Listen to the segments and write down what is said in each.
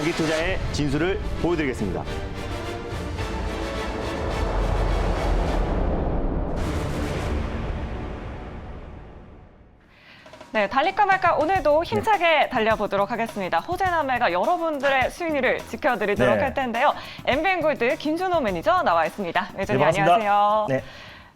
장기 투자의 진수를 보여드리겠습니다. 네, 달릴까 말까 오늘도 힘차게 달려보도록 하겠습니다. 호재남매가 여러분들의 수익률을 지켜드리도록 할 텐데요. MBN골드 김준호 매니저 나와 있습니다. 매니저님 안녕하세요.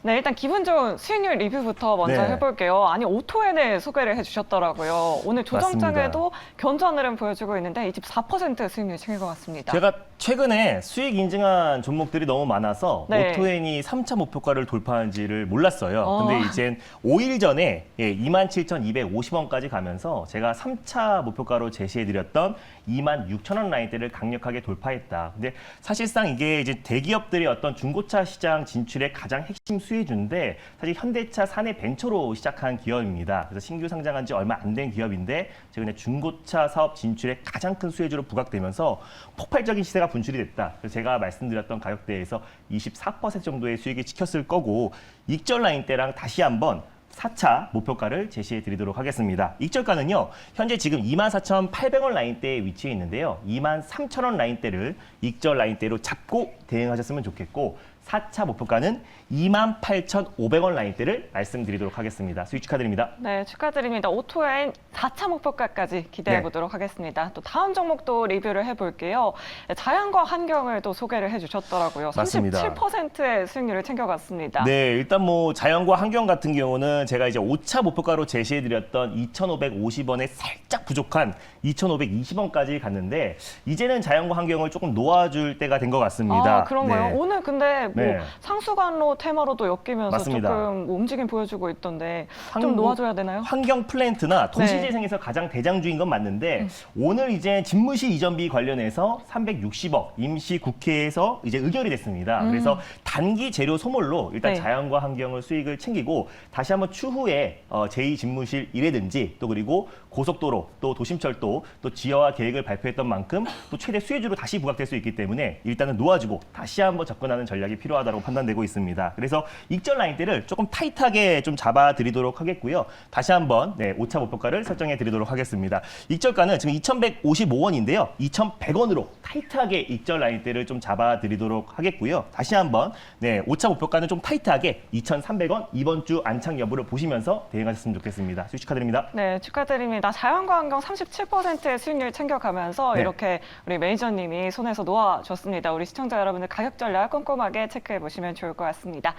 네, 일단 기분 좋은 수익률 리뷰부터 먼저 해볼게요. 아니, 오토엔을 소개를 해주셨더라고요. 오늘 조정장에도 견조한 흐름 보여주고 있는데 24% 수익률 챙길 것 같습니다. 제가 최근에 수익 인증한 종목들이 너무 많아서 오토엔이 3차 목표가를 돌파한지를 몰랐어요. 근데 이젠 5일 전에 27,250원까지 가면서 제가 3차 목표가로 제시해드렸던 26,000원 라인대를 강력하게 돌파했다. 근데 사실상 이게 이제 대기업들의 어떤 중고차 시장 진출의 가장 핵심 수혜주인데 사실 현대차 사내 벤처로 시작한 기업입니다. 그래서 신규 상장한 지 얼마 안 된 기업인데 최근에 중고차 사업 진출의 가장 큰 수혜주로 부각되면서 폭발적인 시세가 분출이 됐다. 그래서 제가 말씀드렸던 가격대에서 24% 정도의 수익이 찍혔을 거고 익절 라인대랑 다시 한번 4차 목표가를 제시해 드리도록 하겠습니다. 익절가는요, 현재 지금 24,800원 라인대에 위치해 있는데요. 23,000원 라인대를 익절 라인대로 잡고 대응하셨으면 좋겠고 4차 목표가는 28,500원 라인대를 말씀드리도록 하겠습니다. 수익 축하드립니다. 네, 축하드립니다. 오토엔 4차 목표가까지 기대해 보도록 하겠습니다. 또 다음 종목도 리뷰를 해볼게요. 자연과 환경을 또 소개를 해주셨더라고요. 맞습니다. 37%의 수익률을 챙겨갔습니다. 네, 일단 뭐 자연과 환경 같은 경우는 제가 이제 5차 목표가로 제시해드렸던 2,550원에 살짝 부족한 2,520원까지 갔는데 이제는 자연과 환경을 조금 놓아줄 때가 된 것 같습니다. 아, 그런가요? 오늘 근데 뭐 상수관로 테마로도 엮이면서 맞습니다. 조금 움직임 보여주고 있던데 좀 놓아줘야 되나요? 환경 플랜트나 도시재생에서 가장 대장주인 건 맞는데 오늘 이제 집무실 이전비 관련해서 360억 임시 국회에서 이제 의결이 됐습니다. 그래서 단기 재료 소몰로 일단 자연과 환경을 수익을 챙기고 다시 한번 추후에 제2집무실 이라든지 또 그리고 고속도로 또 도심철도 또 지하화 계획을 발표했던 만큼 또 최대 수혜주로 다시 부각될 수 있기 때문에 일단은 놓아주고 다시 한번 접근하는 전략이 필요하다고 판단되고 있습니다. 그래서 익절 라인대를 조금 타이트하게 좀 잡아드리도록 하겠고요. 다시 한번 5차 목표가를 설정해 드리도록 하겠습니다. 익절가는 지금 2,155원인데요. 2,100원으로 타이트하게 익절 라인대를 좀 잡아드리도록 하겠고요. 다시 한번 5차 목표가는 좀 타이트하게 2,300원 이번 주 안착 여부를 보시면서 대응하셨으면 좋겠습니다. 수익 축하드립니다. 네, 축하드립니다. 자연과 환경 37%의 수익률 챙겨가면서 이렇게 우리 매니저님이 손에서 놓아줬습니다. 우리 시청자 여러분들 가격 전략 꼼꼼하게 체크해 보시면 좋을 것 같습니다.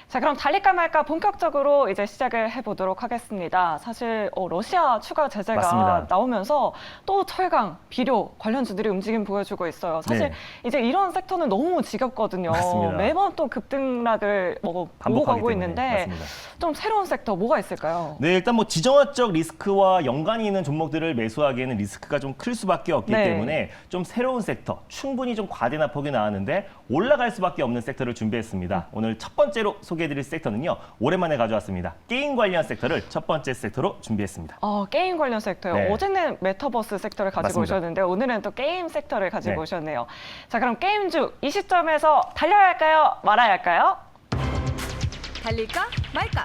자, 그럼 달릴까 말까 본격적으로 이제 시작을 해보도록 하겠습니다. 사실 러시아 추가 제재가 맞습니다. 나오면서 또 철강, 비료 관련주들이 움직임 보여주고 있어요. 사실 이제 이런 섹터는 너무 지겹거든요. 맞습니다. 매번 또 급등락을 오고 가고 있는데 맞습니다. 좀 새로운 섹터 뭐가 있을까요? 네, 일단 뭐 지정학적 리스크와 연관이 있는 종목들을 매수하기에는 리스크가 좀 클 수밖에 없기 때문에 좀 새로운 섹터, 충분히 좀 과대나 폭이 나왔는데 올라갈 수밖에 없는 섹터를 준비했습니다. 오늘 첫 번째로 소개해드릴 섹터는요. 오랜만에 가져왔습니다. 게임 관련 섹터를 첫 번째 섹터로 준비했습니다. 게임 관련 섹터요. 어제는 메타버스 섹터를 가지고 오셨는데 오늘은 또 게임 섹터를 가지고 오셨네요. 자, 그럼 게임주 이 시점에서 달려야 할까요? 말아야 할까요? 달릴까 말까?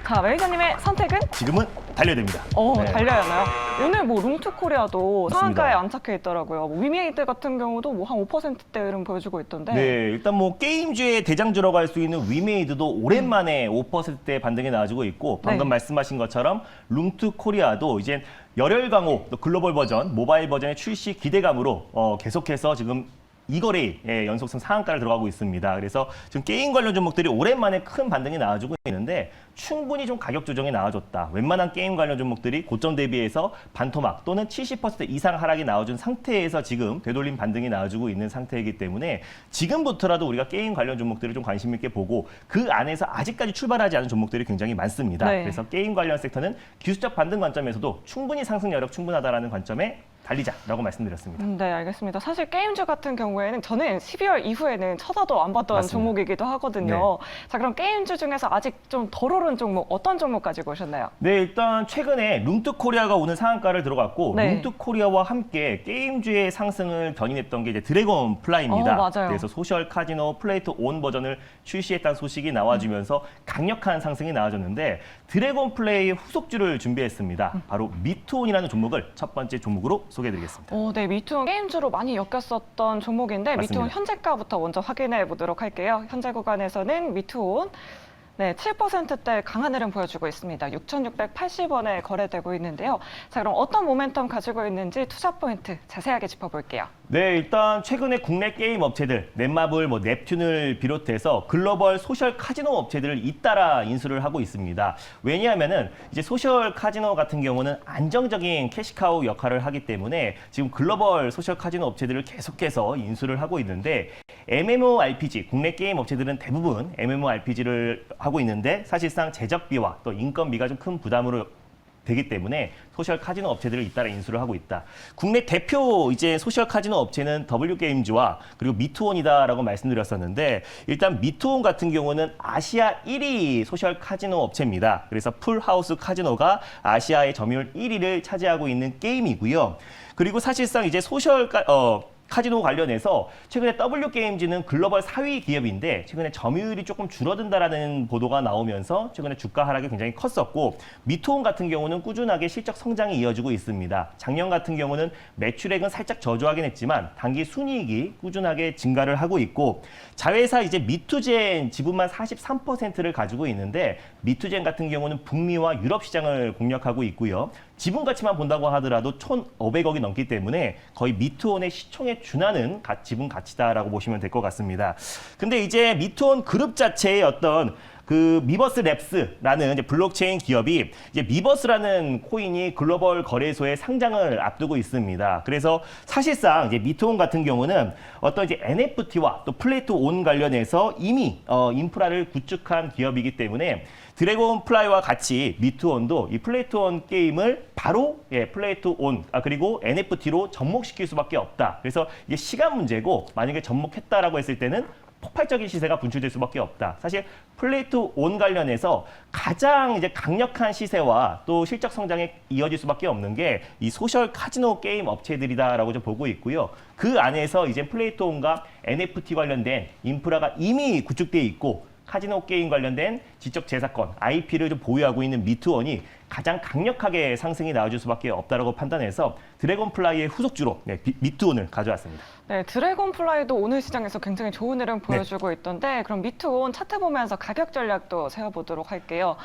자, 매니저님의 선택은? 지금은 달려야 됩니다. 달려야 하나요? 오늘 뭐 룽투코리아도 맞습니다. 상한가에 안착해 있더라고요. 뭐 위메이드 같은 경우도 뭐 한 5%대 흐름 보여주고 있던데. 네, 일단 뭐 게임주의 대장주라고 할 수 있는 위메이드도 오랜만에 5%대 반등이 나와주고 있고 방금 말씀하신 것처럼 룽투코리아도 이제 열혈 강호 또 글로벌 버전, 모바일 버전의 출시 기대감으로 계속해서 지금 이거래일 연속성 상한가를 들어가고 있습니다. 그래서 지금 게임 관련 종목들이 오랜만에 큰 반등이 나와주고 있는데 충분히 좀 가격 조정이 나와줬다. 웬만한 게임 관련 종목들이 고점 대비해서 반토막 또는 70% 이상 하락이 나와준 상태에서 지금 되돌림 반등이 나와주고 있는 상태이기 때문에 지금부터라도 우리가 게임 관련 종목들을 좀 관심 있게 보고 그 안에서 아직까지 출발하지 않은 종목들이 굉장히 많습니다. 그래서 게임 관련 섹터는 기술적 반등 관점에서도 충분히 상승 여력 충분하다라는 관점에 달리자라고 말씀드렸습니다. 네, 알겠습니다. 사실 게임주 같은 경우에는 저는 12월 이후에는 쳐다도 안 봤던 종목이기도 하거든요. 자, 그럼 게임주 중에서 아직 좀 덜 오른 종목 어떤 종목 가지고 오셨나요? 네, 일단 최근에 룽투코리아가 오늘 상한가를 들어갔고 룽투코리아와 함께 게임주의 상승을 견인했던 게 이제 드래곤 플라이입니다. 맞아요. 그래서 소셜 카지노 플레이트 온 버전을 출시했다는 소식이 나와주면서 강력한 상승이 나와줬는데 드래곤 플레이 후속주를 준비했습니다. 바로 미투온이라는 종목을 첫 번째 종목으로 소개해드리겠습니다. 네, 미투온 게임주로 많이 엮였었던 종목인데 맞습니다. 미투온 현재가부터 먼저 확인해 보도록 할게요. 현재 구간에서는 미투온 7%대 강한 흐름 보여주고 있습니다. 6,680원에 거래되고 있는데요. 자, 그럼 어떤 모멘텀 가지고 있는지 투자 포인트 자세하게 짚어볼게요. 네, 일단 최근에 국내 게임 업체들, 넷마블, 넵튠을 비롯해서 글로벌 소셜 카지노 업체들을 잇따라 인수를 하고 있습니다. 왜냐하면은 이제 소셜 카지노 같은 경우는 안정적인 캐시카우 역할을 하기 때문에 지금 글로벌 소셜 카지노 업체들을 계속해서 인수를 하고 있는데 MMORPG, 국내 게임 업체들은 대부분 MMORPG를 하고 있는데 사실상 제작비와 또 인건비가 좀 큰 부담으로 되기 때문에 소셜 카지노 업체들을 잇따라 인수를 하고 있다. 국내 대표 이제 소셜 카지노 업체는 W게임즈와 그리고 미투온이다라고 말씀드렸었는데 일단 미투온 같은 경우는 아시아 1위 소셜 카지노 업체입니다. 그래서 풀하우스 카지노가 아시아의 점유율 1위를 차지하고 있는 게임이고요. 그리고 사실상 이제 카지노 관련해서 최근에 W게임즈는 글로벌 4위 기업인데 최근에 점유율이 조금 줄어든다라는 보도가 나오면서 최근에 주가 하락이 굉장히 컸었고 미투온 같은 경우는 꾸준하게 실적 성장이 이어지고 있습니다. 작년 같은 경우는 매출액은 살짝 저조하긴 했지만 단기 순이익이 꾸준하게 증가를 하고 있고 자회사 이제 미투젠 지분만 43%를 가지고 있는데 미투젠 같은 경우는 북미와 유럽 시장을 공략하고 있고요. 지분 가치만 본다고 하더라도 1,500억이 넘기 때문에 거의 미투온의 시총에 준하는 지분 가치다라고 보시면 될 것 같습니다. 근데 이제 미투온 그룹 자체의 어떤 그 미버스 랩스라는 이제 블록체인 기업이 이제 미버스라는 코인이 글로벌 거래소에 상장을 앞두고 있습니다. 그래서 사실상 이제 미투온 같은 경우는 어떤 이제 NFT와 또 플레이 투 온 관련해서 이미 인프라를 구축한 기업이기 때문에 드래곤 플라이와 같이 미투온도 이 플레이 투 온 게임을 바로 플레이 투 온 그리고 NFT로 접목시킬 수밖에 없다. 그래서 이게 시간 문제고 만약에 접목했다라고 했을 때는 폭발적인 시세가 분출될 수밖에 없다. 사실 플레이 투 온 관련해서 가장 이제 강력한 시세와 또 실적 성장에 이어질 수밖에 없는 게 이 소셜 카지노 게임 업체들이다라고 좀 보고 있고요. 그 안에서 이제 플레이 투 온과 NFT 관련된 인프라가 이미 구축돼 있고 카지노 게임 관련된 지적 재산권, IP를 좀 보유하고 있는 미투온이 가장 강력하게 상승이 나와줄 수밖에 없다라고 판단해서 드래곤플라이의 후속주로 미투온을 가져왔습니다. 네, 드래곤플라이도 오늘 시장에서 굉장히 좋은 흐름 보여주고 있던데 그럼 미투온 차트 보면서 가격 전략도 세워보도록 할게요.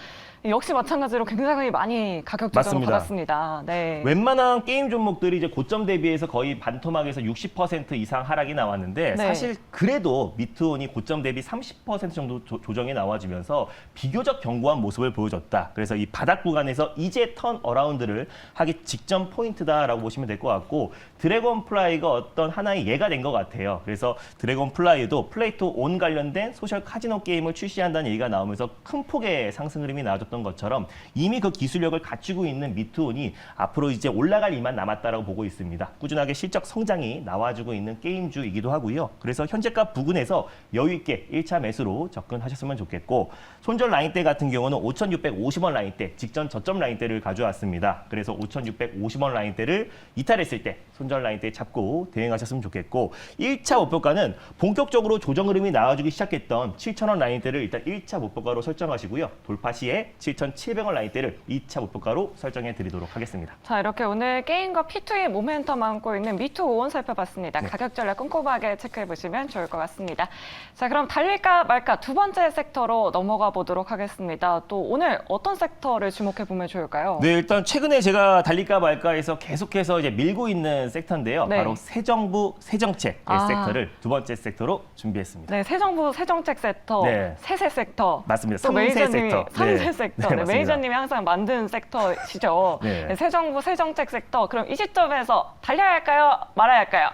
역시 마찬가지로 굉장히 많이 가격 조정을 받았습니다. 네. 웬만한 게임 종목들이 이제 고점 대비해서 거의 반토막에서 60% 이상 하락이 나왔는데 사실 그래도 미투온이 고점 대비 30% 정도 조정이 나와주면서 비교적 견고한 모습을 보여줬다. 그래서 이 바닥 구간에서 이제 턴 어라운드를 하기 직전 포인트다라고 보시면 될 것 같고 드래곤플라이가 어떤 하나의 예가 된 것 같아요. 그래서 드래곤플라이도 플레이 투 온 관련된 소셜 카지노 게임을 출시한다는 얘기가 나오면서 큰 폭의 상승 흐름이 나와줬던 것처럼 이미 그 기술력을 갖추고 있는 미투온이 앞으로 이제 올라갈 일만 남았다라고 보고 있습니다. 꾸준하게 실적 성장이 나와주고 있는 게임주이기도 하고요. 그래서 현재가 부근에서 여유 있게 1차 매수로 접근하셨으면 좋겠고 손절 라인대 같은 경우는 5,650원 라인대, 직전 저점 라인대를 가져왔습니다. 그래서 5,650원 라인대를 이탈했을 때 손절 라인대 잡고 대응하셨으면 좋겠고 1차 목표가는 본격적으로 조정 흐름이 나와주기 시작했던 7,000원 라인대를 일단 1차 목표가로 설정하시고요. 돌파 시에 7,700원 라인대를 2차 목표가로 설정해 드리도록 하겠습니다. 자, 이렇게 오늘 게임과 P2의 모멘텀 안고 있는 미투온 살펴봤습니다. 가격 전략 꼼꼼하게 체크해 보시면 좋을 것 같습니다. 자, 그럼 달릴까 말까 두 번째 섹터로 넘어가 보도록 하겠습니다. 또 오늘 어떤 섹터를 주목해 보면 좋을까요? 네, 일단 최근에 제가 달릴까 말까해서 계속해서 이제 밀고 있는 섹터인데요. 바로 새 정부 새 정책 섹터를 두 번째 섹터로 준비했습니다. 네, 새 정부 새 정책 섹터, 새세 섹터. 맞습니다. 또 3세 섹터. 3세 섹터. 네, 매니저님이 항상 만든 섹터시죠. 네. 새 정부 새 정책 섹터. 그럼 이 시점에서 달려야 할까요? 말아야 할까요?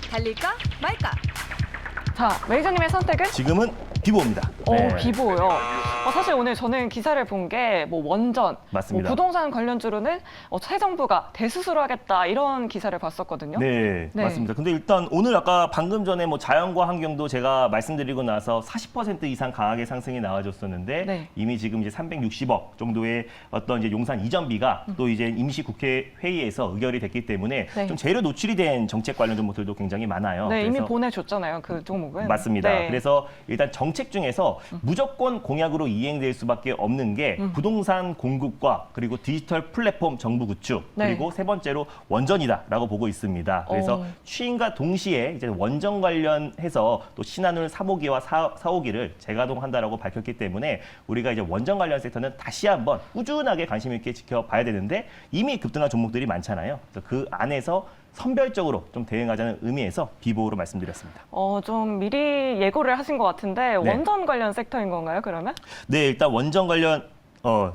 달릴까 말까? 자, 매니저님의 선택은? 지금은 비보입니다. 비보요. 사실 오늘 저는 기사를 본 게 뭐 원전, 맞습니다. 부동산 관련주로는 새 정부가 대수술하겠다 이런 기사를 봤었거든요. 네, 맞습니다. 근데 일단 오늘 아까 방금 전에 뭐 자연과 환경도 제가 말씀드리고 나서 40% 이상 강하게 상승이 나와줬었는데 이미 지금 이제 360억 정도의 어떤 이제 용산 이전비가 또 이제 임시 국회 회의에서 의결이 됐기 때문에 좀 재료 노출이 된 정책 관련 종목들도 굉장히 많아요. 네, 이미 보내줬잖아요. 그 종목은. 맞습니다. 그래서 일단 정책 중에서 중에서 무조건 공약으로 이행될 수밖에 없는 게 부동산 공급과 그리고 디지털 플랫폼 정부 구축 네. 그리고 세 번째로 원전이다라고 보고 있습니다. 그래서 취임과 동시에 이제 원전 관련해서 또 신한울 3호기와 4호기를 재가동한다라고 밝혔기 때문에 우리가 이제 원전 관련 섹터는 다시 한번 꾸준하게 관심 있게 지켜봐야 되는데 이미 급등한 종목들이 많잖아요. 그래서 그 안에서 선별적으로 좀 대응하자는 의미에서 비보호로 말씀드렸습니다. 좀 미리 예고를 하신 것 같은데 네. 원전 관련 섹터인 건가요, 그러면? 네, 일단 원전 관련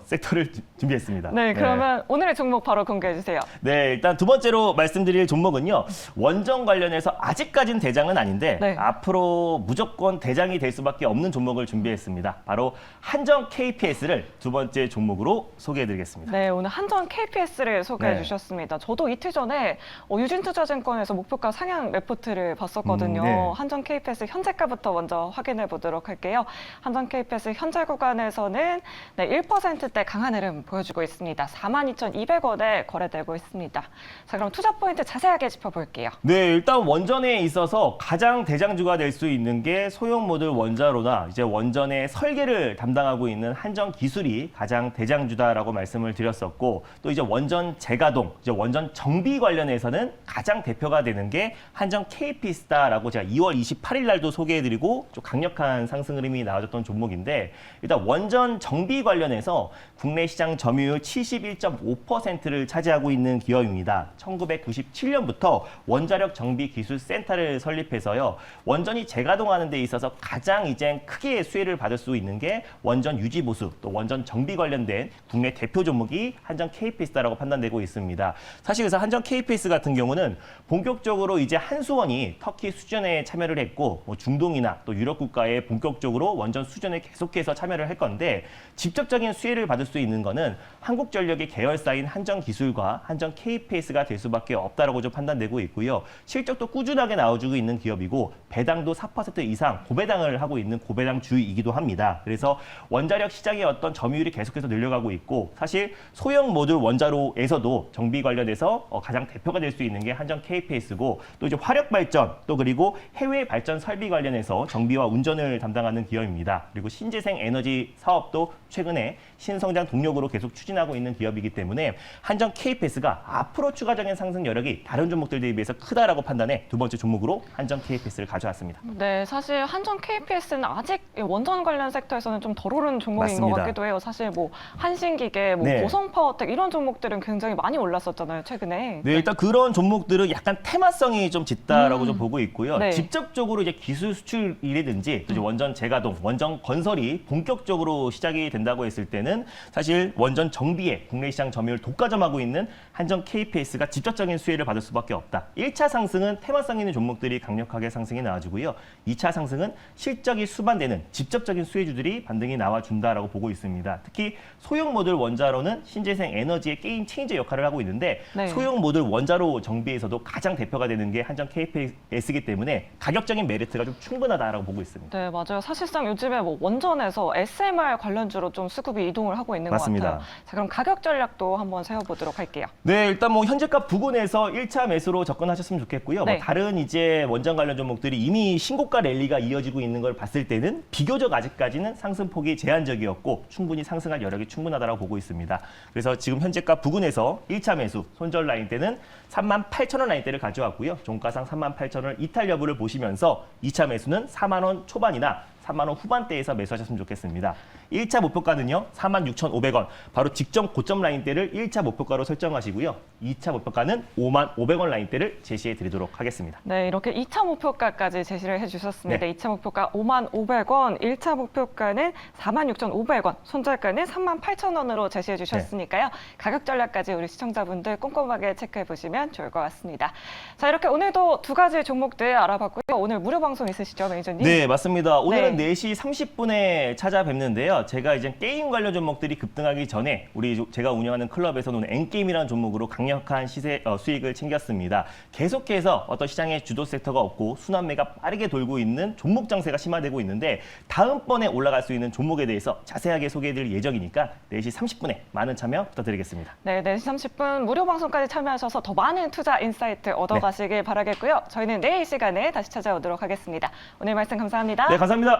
섹터를 준비했습니다. 네, 그러면 오늘의 종목 바로 공개해 주세요. 네, 일단 두 번째로 말씀드릴 종목은요. 원전 관련해서 아직까지는 대장은 아닌데 네. 앞으로 무조건 대장이 될 수밖에 없는 종목을 준비했습니다. 바로 한정 KPS를 두 번째 종목으로 소개해드리겠습니다. 네, 오늘 한전 KPS를 소개해 네. 주셨습니다. 저도 이틀 전에 유진투자증권에서 목표가 상향 레포트를 봤었거든요. 네. 한전 KPS 현재가부터 먼저 확인해 보도록 할게요. 한전 KPS 현재 구간에서는 1%대 강한 흐름 보여주고 있습니다. 42,200원에 거래되고 있습니다. 자, 그럼 투자 포인트 자세하게 짚어볼게요. 네, 일단 원전에 있어서 가장 대장주가 될 수 있는 게 소형 모듈 원자로나 이제 원전의 설계를 담당하고 있는 한전 기술이 가장 대장주다라고 말씀을 드렸었고 또 이제 원전 재가동, 이제 원전 정비 관련해서는 가장 대표가 되는 게 한전 KPS다라고 제가 2월 28일 날도 소개해드리고 좀 강력한 상승 흐름이 나와줬던 종목인데 일단 원전 정비 관련해서 국내 시장 점유율 71.5%를 차지하고 있는 기업입니다. 1997년부터 원자력 정비 기술 센터를 설립해서요. 원전이 재가동하는 데 있어서 가장 이제 크게 수혜를 받을 수 있는 게 원전 유지 보수 또 원전 정비 관련된 국내 대표 종목이 한전 KPS다라고 판단되고 있습니다. 사실 그래서 한전 KPS 같은 경우는 본격적으로 이제 한수원이 터키 수전에 참여를 했고 중동이나 또 유럽 국가에 본격적으로 원전 수전에 계속해서 참여를 할 건데 직접적인 수혜를 받을 수 있는 거는 한국전력의 계열사인 한전기술과 한전 KPS가 될 수밖에 없다라고 좀 판단되고 있고요. 실적도 꾸준하게 나와주고 있는 기업이고 배당도 4% 이상 고배당을 하고 있는 고배당주이기도 합니다. 그래서 원자력 시장의 어떤 점유율이 계속해서 늘려가고 있고 사실 소형 모듈 원자로에서도 정비 관련해서 가장 대표가 될 수 있는 게 한전 KPS고 또 이제 화력 발전 또 그리고 해외 발전 설비 관련해서 정비와 운전을 담당하는 기업입니다. 그리고 신재생 에너지 사업도 최근에 신성장 동력으로 계속 추진하고 있는 기업이기 때문에 한전 KPS가 앞으로 추가적인 상승 여력이 다른 종목들 대비해서 크다라고 판단해 두 번째 종목으로 한전 KPS를 가져왔습니다. 네, 사실 한전 KPS는 아직 원전 관련 섹터에서는 좀 덜 오른 종목인 맞습니다. 것 같기도 해요. 사실 뭐 한신기계, 네. 고성파워텍 이런 종목들은 굉장히 많이 올랐었잖아요, 최근에. 네, 일단 그런 종목들은 약간 테마성이 좀 짙다라고 좀 보고 있고요. 네. 직접적으로 이제 기술 수출이라든지 또 이제 원전 재가동, 원전 건설이 본격적으로 시작이 된다고 했을 때는 사실 원전 정비에 국내 시장 점유율 독과점하고 있는 한전 KPS가 직접적인 수혜를 받을 수밖에 없다. 1차 상승은 테마성 있는 종목들이 강력하게 상승이 나와주고요. 2차 상승은 실적이 수반되는 직접적인 수혜주들이 반등이 나와준다라고 보고 있습니다. 특히 소형 모듈 원자로는 신재생 에너지의 게임 체인저 역할을 하고 있는데 네. 소형 모듈 원자로 정비에서도 가장 대표가 되는 게 한전 KPS이기 때문에 가격적인 메리트가 좀 충분하다라고 보고 있습니다. 네, 맞아요. 사실상 요즘에 뭐 원전에서 SMR 관련주로 좀 수급이 이동을 하고 있는 맞습니다. 것 같아요. 자, 그럼 가격 전략도 한번 세워보도록 할게요. 네, 일단 뭐 현재가 부근에서 1차 매수로 접근하셨으면 좋겠고요. 네. 뭐 다른 이제 원전 관련 종목들이 이미 신고가 랠리가 이어지고 있는 걸 봤을 때는 비교적 아직까지는 상승폭이 제한적이었고 충분히 상승할 여력이 충분하다고 보고 있습니다. 그래서 지금 현재가 부근에서 1차 매수 손절 라인대는 38,000원 라인대를 가져왔고요. 종가상 38,000원 이탈 여부를 보시면서 2차 매수는 4만 원 초반이나 3만 원 후반대에서 매수하셨으면 좋겠습니다. 1차 목표가는요. 46,500원. 바로 직전 고점 라인대를 1차 목표가로 설정하시고요. 2차 목표가는 55,500원 라인대를 제시해 드리도록 하겠습니다. 네, 이렇게 2차 목표가까지 제시를 해주셨습니다. 네. 2차 목표가 55,500원, 1차 목표가는 46,500원, 손절가는 38,000원으로 제시해 주셨으니까요. 가격 전략까지 우리 시청자분들 꼼꼼하게 체크해 보시면 좋을 것 같습니다. 자, 이렇게 오늘도 두 가지 종목들 알아봤고요. 오늘 무료 방송 있으시죠, 매니저님? 네, 맞습니다. 오늘은 네. 4시 30분에 찾아뵙는데요. 제가 이제 게임 관련 종목들이 급등하기 전에 제가 운영하는 클럽에서는 N게임이라는 종목으로 강력한 수익을 챙겼습니다. 계속해서 어떤 시장의 주도 섹터가 없고 순환매가 빠르게 돌고 있는 종목 장세가 심화되고 있는데 다음번에 올라갈 수 있는 종목에 대해서 자세하게 소개해드릴 예정이니까 4시 30분에 많은 참여 부탁드리겠습니다. 네, 4시 30분 무료 방송까지 참여하셔서 더 많은 투자 인사이트 얻어가시길 바라겠고요. 저희는 내일 이 시간에 다시 찾아오도록 하겠습니다. 오늘 말씀 감사합니다. 네, 감사합니다.